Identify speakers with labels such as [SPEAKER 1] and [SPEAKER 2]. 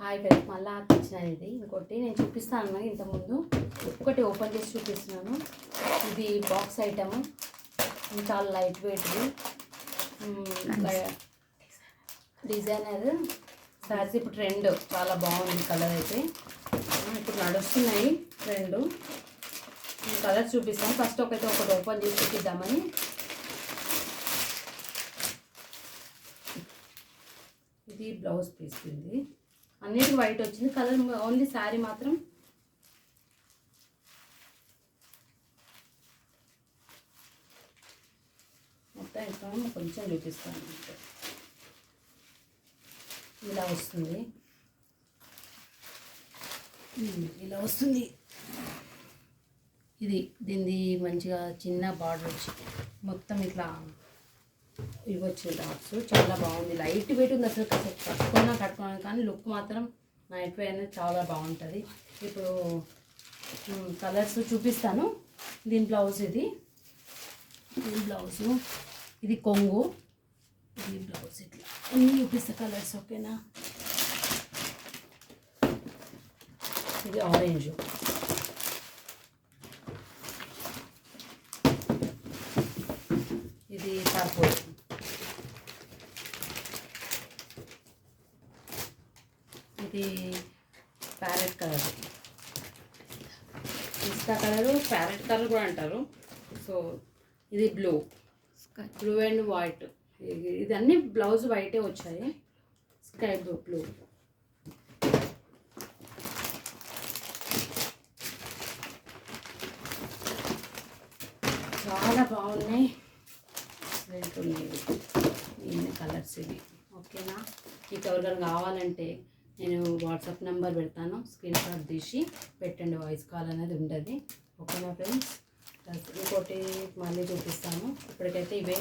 [SPEAKER 1] Hi friends, మళ్ళీ తెచ్చినాను. ఇది ఇంకోటి నేను చూపిస్తాను. ఇంతకుముందు ఒకటి ఓపెన్ చేసి చూపిస్తున్నాను. ఇది బాక్స్ ఐటమ్, చాలా లైట్ వెయిట్ది డిజైనర్ శారీస్. ఇప్పుడు ట్రెండ్ చాలా బాగుంది. కలర్ అయితే ఇప్పుడు నడుస్తున్నాయి ట్రెండ్. కలర్ చూపిస్తాను. ఫస్ట్ ఒకటి ఓపెన్ చేసి చూపిద్దామని. ఇది బ్లౌజ్ పీస్. ఇది అన్నిటికీ వైట్ వచ్చింది కలర్, ఓన్లీ శారీ మాత్రం మొత్తం ఇంకా కొంచెం చూపిస్తాను. ఇలా వస్తుంది, ఇలా వస్తుంది. ఇది దీనిది మంచిగా చిన్న బార్డర్ వచ్చి మొత్తం ఇట్లా ఇవ్వచ్చు. డాట్స్ చాలా బాగుంది. లైట్ వెయిట్ ఉంది. అసలు కట్టుకున్నాను కానీ లుక్ మాత్రం నైట్ వేర్ అనేది చాలా బాగుంటుంది. ఇప్పుడు కలర్స్ చూపిస్తాను. దీని బ్లౌజ్ ఇది బ్లౌజు, ఇది కొంగు, ఇది బ్లౌజ్. ఇట్లా అన్నీ చూపిస్తా కలర్స్. ఓకేనా? ఇది ఆరెంజ్, ఇది పర్పుల్, ఇది ప్యారెట్ కలర్, పిస్తా కలరు, ప్యారెట్ కలర్ కూడా అంటారు. సో ఇది బ్లూ అండ్ వైట్. ఇది అన్ని బ్లౌజ్ వైటే వచ్చాయి. స్కై బ్లూ చాలా బాగున్నాయి. ఇన్ని కలర్స్ ఇవి. ఓకేనా? మీకు ఎవరికైనా కావాలంటే నేను వాట్సాప్ నెంబర్ పెడతాను, స్క్రీన్ షాట్ తీసి పెట్టండి. వాయిస్ కాల్ అనేది ఉంటుంది. ఓకేనా ఫ్రెండ్స్? ఇంకోటి మళ్ళీ చూపిస్తాను. ఇప్పటికైతే ఇవే.